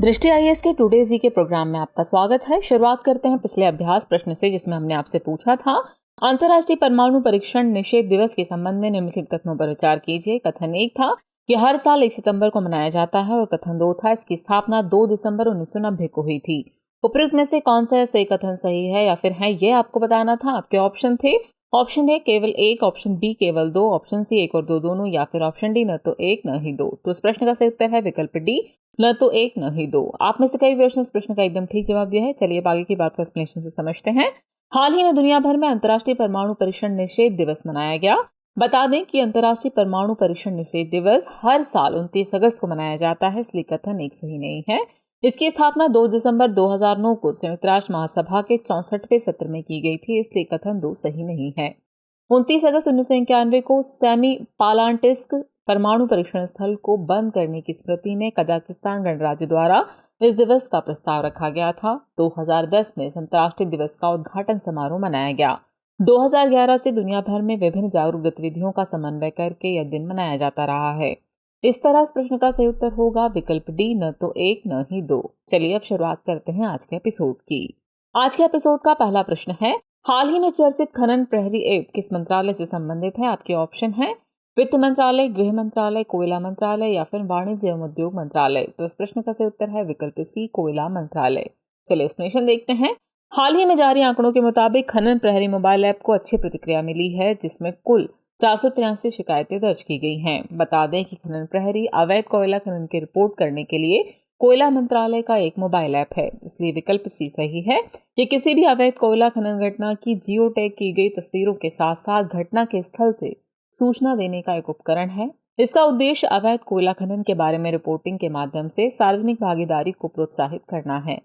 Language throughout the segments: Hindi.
दृष्टि आईएएस के टुडे जी के प्रोग्राम में आपका स्वागत है। शुरुआत करते हैं पिछले अभ्यास प्रश्न से, जिसमें हमने आपसे पूछा था अंतर्राष्ट्रीय परमाणु परीक्षण निषेध दिवस के संबंध में निम्नलिखित कथनों पर विचार कीजिए। कथन 1 था कि हर साल 1 सितंबर को मनाया जाता है, और कथन 2 था इसकी स्थापना 2 दिसंबर 1990 को हुई थी। उपयुक्त में से कौन सा सही कथन सही है या फिर है, ये आपको बताना था। आपके ऑप्शन थे ऑप्शन ए केवल 1, ऑप्शन बी केवल 2, ऑप्शन सी 1 और 2 दोनों, या फिर ऑप्शन डी न तो 1 न ही 2। तो इस प्रश्न का सही उत्तर है विकल्प डी, न तो 1 न ही 2। आप में से कई व्यक्तियों ने इस प्रश्न का एकदम ठीक जवाब दिया है। चलिए अब आगे की बात को एक्सप्लेनेशन से समझते हैं। हाल ही में दुनिया भर में अंतर्राष्ट्रीय परमाणु परीक्षण निषेध दिवस मनाया गया। बता दें कि अंतर्राष्ट्रीय परमाणु परीक्षण निषेध दिवस हर साल 29 अगस्त को मनाया जाता है, इसलिए कथन एक सही नहीं है। इसकी स्थापना 2 दिसंबर 2009 को संयुक्त राष्ट्र महासभा के 64वें सत्र में की गई थी, इसलिए कथन 2 सही नहीं है। 29 अगस्त 1991 को सेमी पालांटिस्क परमाणु परीक्षण स्थल को बंद करने की स्मृति में कजाकिस्तान गणराज्य द्वारा इस दिवस का प्रस्ताव रखा गया था। 2010 में इस अंतर्राष्ट्रीय दिवस का उद्घाटन समारोह मनाया गया। 2011 से दुनिया भर में विभिन्न जागरूक गतिविधियों का समन्वय करके यह दिन मनाया जाता रहा है। इस तरह इस प्रश्न का सही उत्तर होगा विकल्प डी, न तो 1 न ही 2। चलिए अब शुरुआत करते हैं आज के एपिसोड की। आज के एपिसोड का पहला प्रश्न है, हाल ही में चर्चित खनन प्रहरी ऐप किस मंत्रालय से संबंधित है? आपके ऑप्शन है वित्त मंत्रालय, गृह मंत्रालय, कोयला मंत्रालय या फिर वाणिज्य एवं उद्योग मंत्रालय। तो इस प्रश्न का सही उत्तर है विकल्प सी, कोयला मंत्रालय। चलिए एक्सप्लेनेशन देखते हैं। हाल ही में जारी आंकड़ों के मुताबिक खनन प्रहरी मोबाइल ऐप को अच्छी प्रतिक्रिया मिली है, जिसमें कुल 483 शिकायतें दर्ज की गई हैं। बता दें कि खनन प्रहरी अवैध कोयला खनन की रिपोर्ट करने के लिए कोयला मंत्रालय का एक मोबाइल ऐप है, इसलिए विकल्प सी सही है। ये किसी भी अवैध कोयला खनन घटना की जियो टैग की गई तस्वीरों के साथ साथ घटना के स्थल से सूचना देने का एक उपकरण है। इसका उद्देश्य अवैध कोयला खनन के बारे में रिपोर्टिंग के माध्यम से सार्वजनिक भागीदारी को प्रोत्साहित करना है।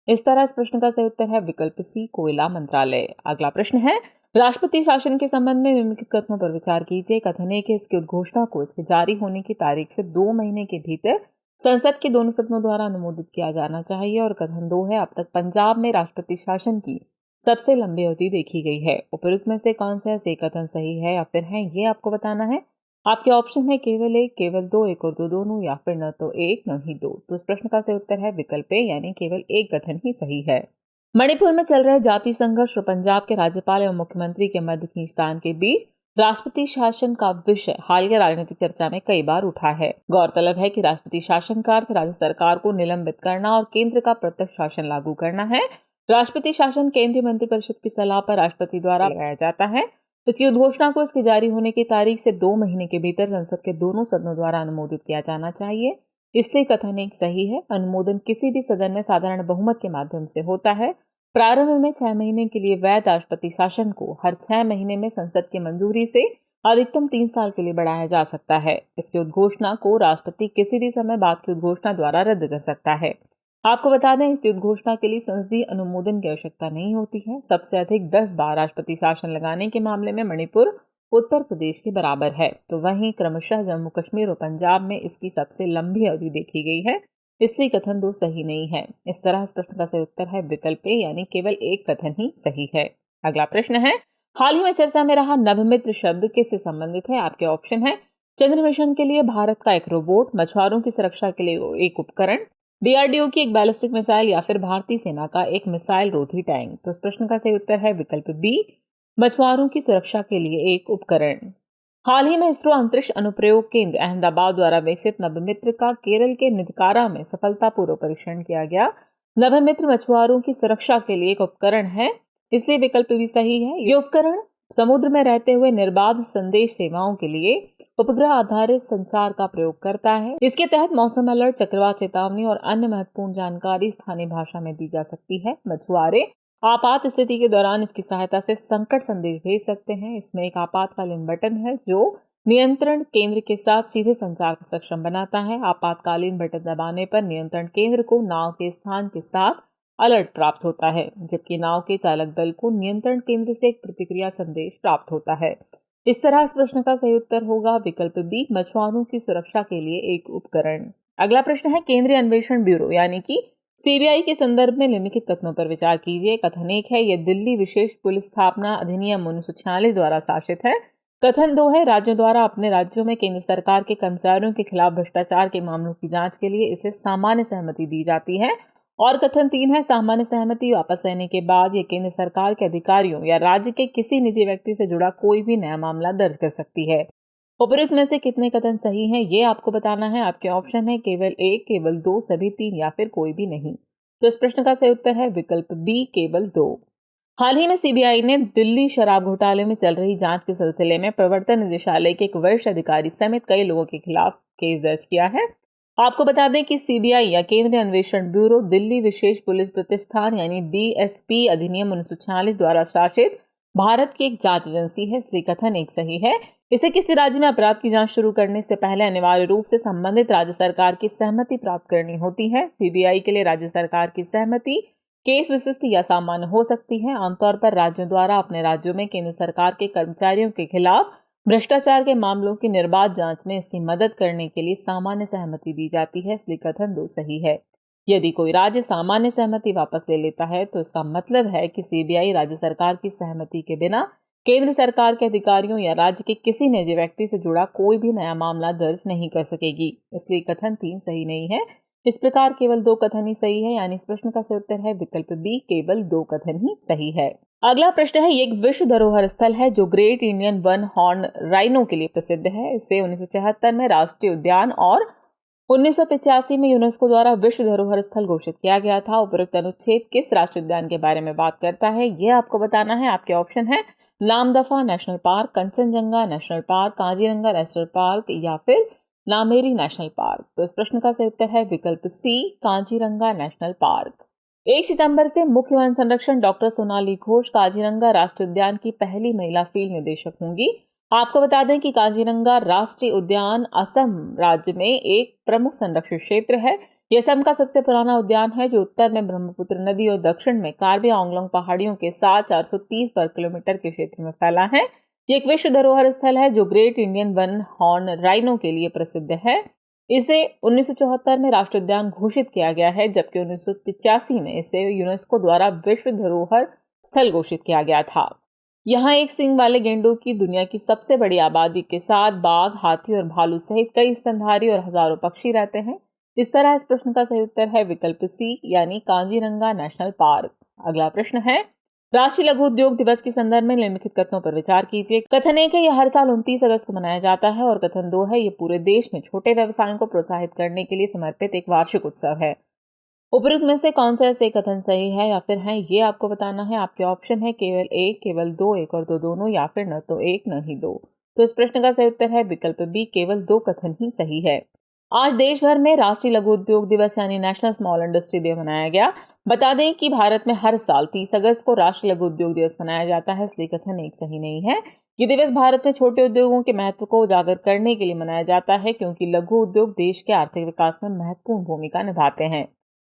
इस तरह इस प्रश्न का सही उत्तर है विकल्प सी, कोयला मंत्रालय। अगला प्रश्न है, राष्ट्रपति शासन के संबंध में निम्नलिखित कथनों पर विचार कीजिए। कथन 1 है इसकी उद्घोषणा को इसके जारी होने की तारीख से 2 महीने के भीतर संसद के दोनों सदनों द्वारा अनुमोदित किया जाना चाहिए, और कथन 2 है अब तक पंजाब में राष्ट्रपति शासन की सबसे लंबी अवधि देखी गई है। उपयुक्त में से कौन सा सही कथन सही है या फिर है, ये आपको बताना है। आपके ऑप्शन है केवल 1, केवल 2, 1 और 2 दोनों, या फिर न तो 1 न ही 2। तो इस प्रश्न का सही उत्तर है विकल्प ए, यानी केवल एक कथन ही सही है। मणिपुर में चल रहे जाति संघर्ष और पंजाब के राज्यपाल एवं मुख्यमंत्री के मध्य खींचतान के बीच राष्ट्रपति शासन का विषय हाल की राजनीतिक चर्चा में कई बार उठा है। गौरतलब है कि राष्ट्रपति शासन का अर्थ राज्य सरकार को निलंबित करना और केंद्र का प्रत्यक्ष शासन लागू करना है। राष्ट्रपति शासन केंद्रीय मंत्रिपरिषद की सलाह पर राष्ट्रपति द्वारा लगाया जाता है। इसकी उद्घोषणा को इसके जारी होने की तारीख से 2 महीने के भीतर संसद के दोनों सदनों द्वारा अनुमोदित किया जाना चाहिए, इसलिए कथन एक सही है। अनुमोदन किसी भी सदन में साधारण बहुमत के माध्यम से होता है। प्रारंभ में 6 महीने के लिए वैध राष्ट्रपति शासन को हर 6 महीने में संसद की मंजूरी से अधिकतम 3 साल के लिए बढ़ाया जा सकता है। इसकी उद्घोषणा को राष्ट्रपति किसी भी समय बाद की उद्घोषणा द्वारा रद्द कर सकता है। आपको बता दें, इस उद्घोषणा के लिए संसदीय अनुमोदन की आवश्यकता नहीं होती है। सबसे अधिक 10 बार राष्ट्रपति शासन लगाने के मामले में मणिपुर उत्तर प्रदेश के बराबर है, तो वहीं क्रमशः जम्मू कश्मीर और पंजाब में इसकी सबसे लंबी अवधि देखी गई है, इसलिए कथन 2 सही नहीं है। इस तरह इस प्रश्न का सही उत्तर है विकल्प ए, यानी केवल एक कथन ही सही है। अगला प्रश्न है, हाल ही में चर्चा में रहा नभमित्र शब्द किससे संबंधित है? आपके ऑप्शन है चंद्र मिशन के लिए भारत का एक रोबोट, मछुआरों की सुरक्षा के लिए एक उपकरण, डीआरडीओ की एक बैलिस्टिक मिसाइल, या फिर भारतीय सेना का एक मिसाइल रोधी टैंक। तो इस प्रश्न का सही उत्तर है विकल्प बी, मछुआरों की सुरक्षा के लिए एक उपकरण। हाल ही में इसरो अंतरिक्ष अनुप्रयोग केंद्र अहमदाबाद द्वारा विकसित नभमित्र का केरल के निदकारा में सफलतापूर्वक परीक्षण किया गया। नभमित्र मछुआरों की सुरक्षा के लिए एक उपकरण है, इसलिए विकल्प भी सही है। ये उपकरण समुद्र में रहते हुए निर्बाध संदेश सेवाओं के लिए उपग्रह आधारित संचार का प्रयोग करता है। इसके तहत मौसम अलर्ट, चक्रवात चेतावनी और अन्य महत्वपूर्ण जानकारी स्थानीय भाषा में दी जा सकती है। मछुआरे आपात स्थिति के दौरान इसकी सहायता से संकट संदेश भेज सकते हैं। इसमें एक आपातकालीन बटन है जो नियंत्रण केंद्र के साथ सीधे संचार को सक्षम बनाता है। आपातकालीन बटन दबाने पर नियंत्रण केंद्र को नाव के स्थान के साथ अलर्ट प्राप्त होता है, जबकि नाव के चालक दल को नियंत्रण केंद्र से एक प्रतिक्रिया संदेश प्राप्त होता है। इस तरह इस प्रश्न का सही उत्तर होगा विकल्प बी, मछुआरों की सुरक्षा के लिए एक उपकरण। अगला प्रश्न है, केंद्रीय अन्वेषण ब्यूरो यानी कि सीबीआई के संदर्भ में निम्नलिखित कथनों पर विचार कीजिए। कथन 1 है यह दिल्ली विशेष पुलिस स्थापना अधिनियम 1946 द्वारा शासित है। कथन 2 है, राज्यों द्वारा अपने राज्यों में केंद्र सरकार के कर्मचारियों के खिलाफ भ्रष्टाचार के मामलों की जांच के लिए इसे सामान्य सहमति दी जाती है। और कथन 3 है, सामान्य सहमति वापस लेने के बाद ये केंद्र सरकार के अधिकारियों या राज्य के किसी निजी व्यक्ति से जुड़ा कोई भी नया मामला दर्ज कर सकती है। उपयुक्त में से कितने कथन सही हैं, ये आपको बताना है। आपके ऑप्शन है केवल 1, केवल 2, सभी 3 या फिर कोई भी नहीं। तो इस प्रश्न का सही उत्तर है विकल्प बी, केवल 2। हाल ही में सीबीआई ने दिल्ली शराब घोटाले में चल रही जांच के सिलसिले में प्रवर्तन निदेशालय के एक वरिष्ठ अधिकारी समेत कई लोगों के खिलाफ केस दर्ज किया है। आपको बता दें कि सीबीआई या केंद्रीय अन्वेषण ब्यूरो दिल्ली विशेष पुलिस प्रतिष्ठान यानी डीएसपी अधिनियम 1946 द्वारा शासित भारत की एक जांच एजेंसी है, इसलिए कथन 1 सही है। इसे किसी राज्य में अपराध की जांच शुरू करने से पहले अनिवार्य रूप से संबंधित राज्य सरकार की सहमति प्राप्त करनी होती है। सीबीआई के लिए राज्य सरकार की सहमति केस विशिष्ट या सामान्य हो सकती है। आमतौर पर राज्यों द्वारा अपने राज्यों में केंद्र सरकार के कर्मचारियों के खिलाफ भ्रष्टाचार के मामलों की निर्बाध जांच में इसकी मदद करने के लिए सामान्य सहमति दी जाती है, इसलिए कथन 2 सही है। यदि कोई राज्य सामान्य सहमति वापस ले लेता है तो इसका मतलब है कि सीबीआई राज्य सरकार की सहमति के बिना केंद्र सरकार के अधिकारियों या राज्य के किसी निजी व्यक्ति से जुड़ा कोई भी नया मामला दर्ज नहीं कर सकेगी, इसलिए कथन 3 सही नहीं है। इस प्रकार केवल 2 कथन ही सही है, यानी इस प्रश्न का सही उत्तर है विकल्प बी, केवल 2 कथन ही सही है। अगला प्रश्न है, ये एक विश्व धरोहर स्थल है जो great Indian one horn rhino के लिए प्रसिद्ध है। इसे 1974 में राष्ट्रीय उद्यान और 1985 में यूनेस्को द्वारा विश्व धरोहर स्थल घोषित किया गया था। उपरोक्त अनुच्छेद किस राष्ट्रीय उद्यान के बारे में बात करता है, यह आपको बताना है। आपके ऑप्शन है Namdapha national park, Kanchenjunga national park, Kaziranga national park या फिर नामेरी नेशनल पार्क। तो इस प्रश्न का सही उत्तर है विकल्प सी, काजीरंगा नेशनल पार्क। 1 सितंबर से मुख्य वन संरक्षण डॉक्टर सोनाली घोष काजीरंगा राष्ट्रीय उद्यान की पहली महिला फील्ड निदेशक होंगी। आपको बता दें कि काजीरंगा राष्ट्रीय उद्यान असम राज्य में एक प्रमुख संरक्षित क्षेत्र है। यह असम का सबसे पुराना उद्यान है जो उत्तर में ब्रह्मपुत्र नदी और दक्षिण में कार्बी आंगलोंग पहाड़ियों के साथ 430 वर्ग किलोमीटर के क्षेत्र में फैला है। ये एक विश्व धरोहर स्थल है जो great Indian one horn rhino के लिए प्रसिद्ध है। इसे 1974 में राष्ट्रीय उद्यान घोषित किया गया है, जबकि 1985 में इसे यूनेस्को द्वारा विश्व धरोहर स्थल घोषित किया गया था। यहाँ एक सींग वाले गेंडों की दुनिया की सबसे बड़ी आबादी के साथ बाघ, हाथी और भालू सहित कई स्तनधारी और हजारों पक्षी रहते हैं। इस तरह इस प्रश्न का सही उत्तर है विकल्प सी, यानी काजीरंगा नेशनल पार्क। अगला प्रश्न है, राष्ट्रीय लघु उद्योग दिवस के संदर्भ में निम्नलिखित कथनों पर विचार कीजिए। कथन 1 है, यह हर साल 29 अगस्त को मनाया जाता है। और कथन 2 है, ये पूरे देश में छोटे व्यवसायों को प्रोत्साहित करने के लिए समर्पित एक वार्षिक उत्सव है। उपयुक्त में से कौन सा ऐसे कथन सही है या फिर है, ये आपको बताना है। आपके ऑप्शन है केवल 1, केवल 2, 1 और 2 दोनों या फिर न तो 1 न ही 2। तो इस प्रश्न का सही उत्तर है विकल्प बी, केवल 2 कथन ही सही है। आज देश भर में राष्ट्रीय लघु उद्योग दिवस यानी नेशनल स्मॉल इंडस्ट्री डे मनाया गया। बता दें कि भारत में हर साल 30 अगस्त को राष्ट्रीय लघु उद्योग दिवस मनाया जाता है, इसलिए कथन 1 सही नहीं है। ये दिवस भारत में छोटे उद्योगों के महत्व को उजागर करने के लिए मनाया जाता है, क्योंकि लघु उद्योग देश के आर्थिक विकास में महत्वपूर्ण भूमिका निभाते हैं।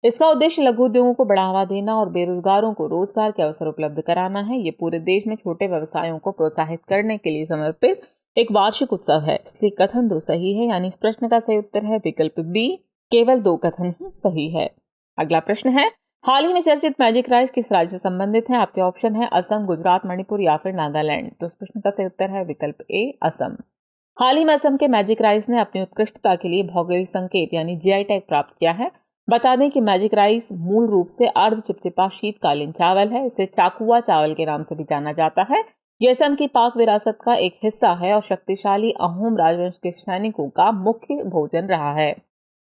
इसका उद्देश्य लघु उद्योगों को बढ़ावा देना और बेरोजगारों को रोजगार के अवसर उपलब्ध कराना है। ये पूरे देश में छोटे व्यवसायों को प्रोत्साहित करने के लिए समर्पित एक वार्षिक उत्सव है, इसलिए कथन 2 सही है, यानी इस प्रश्न का सही उत्तर है विकल्प बी, केवल 2 कथन ही सही है। अगला प्रश्न है, हाल ही में चर्चित मैजिक राइस किस राज्य से संबंधित है? आपके ऑप्शन है असम, गुजरात, मणिपुर या फिर नागालैंड। तो इस प्रश्न का सही उत्तर है विकल्प ए, असम। हाल ही में असम के मैजिक राइस ने अपनी उत्कृष्टता के लिए भौगोलिक संकेत यानी जीआई टैग प्राप्त किया है। बता दें कि मैजिक राइस मूल रूप से अर्ध चिपचिपा शीतकालीन चावल है। इसे चाकुआ चावल के नाम से भी जाना जाता है। यह असम की पाक विरासत का एक हिस्सा है और शक्तिशाली अहोम राजवंश के सैनिकों का मुख्य भोजन रहा है।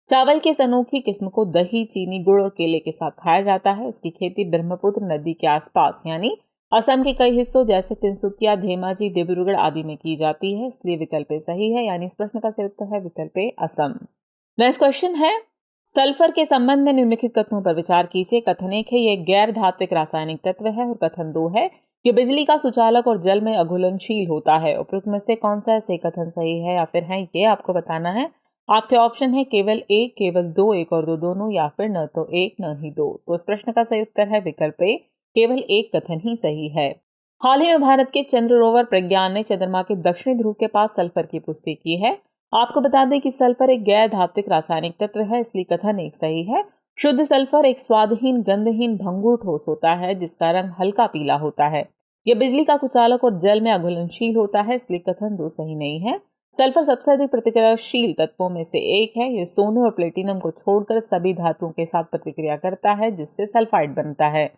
चावल की इस अनोखी किस्म को दही, चीनी, गुड़ और केले के साथ खाया जाता है। इसकी खेती ब्रह्मपुत्र नदी के आसपास यानी असम के कई हिस्सों जैसे तिनसुकिया, धेमाजी, डिब्रूगढ़ आदि में की जाती है, इसलिए विकल्प सही है, यानी इस प्रश्न का सही उत्तर है विकल्प ए, असम। नेक्स्ट क्वेश्चन है, सल्फर के संबंध में निम्नलिखित कथनों पर विचार कीजिए। कथन 1 है, यह गैर धात्विक रासायनिक तत्व है। और कथन 2 है, यह बिजली का सुचालक और जल में अघुलनशील होता है। उपरोक्त में से कौन सा ऐसे कथन सही है या फिर है, ये आपको बताना है। आपके ऑप्शन है केवल 1, केवल 2, 1 और 2 दोनों या फिर न तो 1 न ही 2। तो इस प्रश्न का सही उत्तर है विकल्प ए, केवल 1 कथन ही सही है। हाल ही में भारत के चंद्र रोवर प्रज्ञान ने चंद्रमा के दक्षिणी ध्रुव के पास सल्फर की पुष्टि की है। आपको बता दें कि सल्फर एक गैर धात्विक रासायनिक तत्व है, इसलिए कथन 1 सही है। शुद्ध सल्फर एक स्वादहीन, गंधहीन, भंगुर ठोस होता है जिसका रंग हल्का पीला होता है। यह बिजली का कुचालक और जल में अघुलनशील होता है, इसलिए कथन 2 सही नहीं है। सल्फर सबसे अधिक प्रतिक्रियाशील तत्वों में से एक है। यह सोने और प्लेटिनम को छोड़कर सभी धातुओं के साथ प्रतिक्रिया करता है, जिससे सल्फाइड बनता है।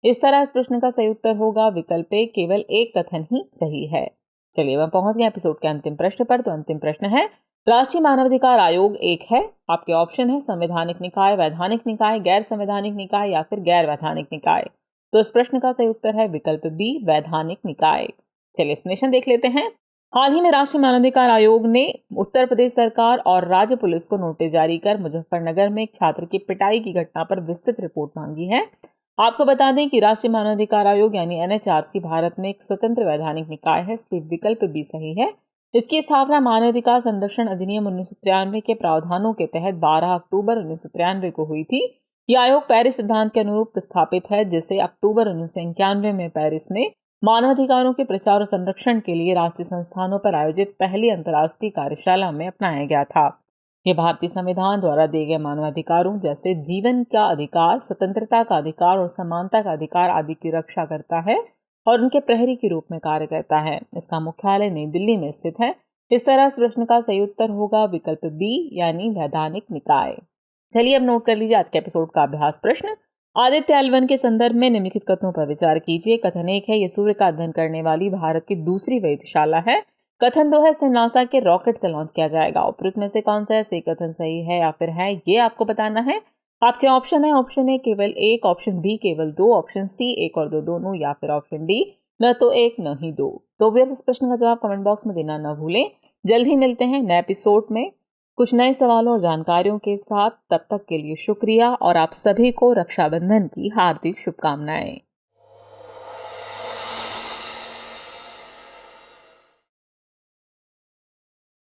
इस तरह इस प्रश्न का सही उत्तर होगा विकल्प ए, केवल एक कथन ही सही है। चलिए वह पहुंच गए एपिसोड के अंतिम प्रश्न पर। तो अंतिम प्रश्न है, राष्ट्रीय मानवाधिकार आयोग एक है। आपके ऑप्शन है संवैधानिक निकाय, वैधानिक निकाय, गैर संवैधानिक निकाय या फिर गैर वैधानिक निकाय। तो इस प्रश्न का सही उत्तर है विकल्प बी, वैधानिक निकाय। चलिए एक्सप्लेनेशन देख लेते हैं। हाल ही में राष्ट्रीय मानवाधिकार आयोग ने उत्तर प्रदेश सरकार और राज्य पुलिस को नोटिस जारी कर मुजफ्फरनगर में एक छात्र की पिटाई की घटना पर विस्तृत रिपोर्ट मांगी है। आपको बता दें कि राष्ट्रीय मानवाधिकार आयोग यानी NHRC भारत में एक स्वतंत्र वैधानिक निकाय है, इसलिए विकल्प भी सही है। इसकी स्थापना मानवाधिकार संरक्षण अधिनियम 1993 के प्रावधानों के तहत 12 अक्टूबर 1993 को हुई थी। यह आयोग पेरिस सिद्धांत के अनुरूप स्थापित है, जिसे अक्टूबर 1991 में पेरिस में मानवाधिकारों के प्रचार और संरक्षण के लिए राष्ट्रीय संस्थानों पर आयोजित पहली अंतर्राष्ट्रीय कार्यशाला में अपनाया गया था। यह भारतीय संविधान द्वारा दिए गए मानवाधिकारों जैसे जीवन का अधिकार, स्वतंत्रता का अधिकार और समानता का अधिकार आदि की रक्षा करता है और उनके प्रहरी के रूप में कार्य करता है। इसका मुख्यालय नई दिल्ली में स्थित है। इस तरह इस प्रश्न का सही उत्तर होगा विकल्प बी, यानी वैधानिक निकाय। चलिए अब नोट कर लीजिए आज के एपिसोड का अभ्यास प्रश्न। आदित्य L1 के संदर्भ में निम्नलिखित कथनों पर विचार कीजिए। कथन 1 है, यह सूर्य का अध्ययन करने वाली भारत की दूसरी वेधशाला है। कथन 2 है, इसे नासा के रॉकेट से लॉन्च किया जाएगा। उपरोक्त में से कौन सा है सही कथन सही है या फिर है, ये आपको बताना है। आपके ऑप्शन है, ऑप्शन ए केवल एक, ऑप्शन बी केवल दो, ऑप्शन सी 1 और 2 दोनों, या फिर ऑप्शन डी न तो 1 न ही 2। तो व्यर्थ इस प्रश्न का जवाब कमेंट बॉक्स में देना न भूलें। जल्द ही मिलते हैं नए एपिसोड में कुछ नए सवालों और जानकारियों के साथ। तब तक के लिए शुक्रिया और आप सभी को रक्षाबंधन की हार्दिक शुभकामनाएं।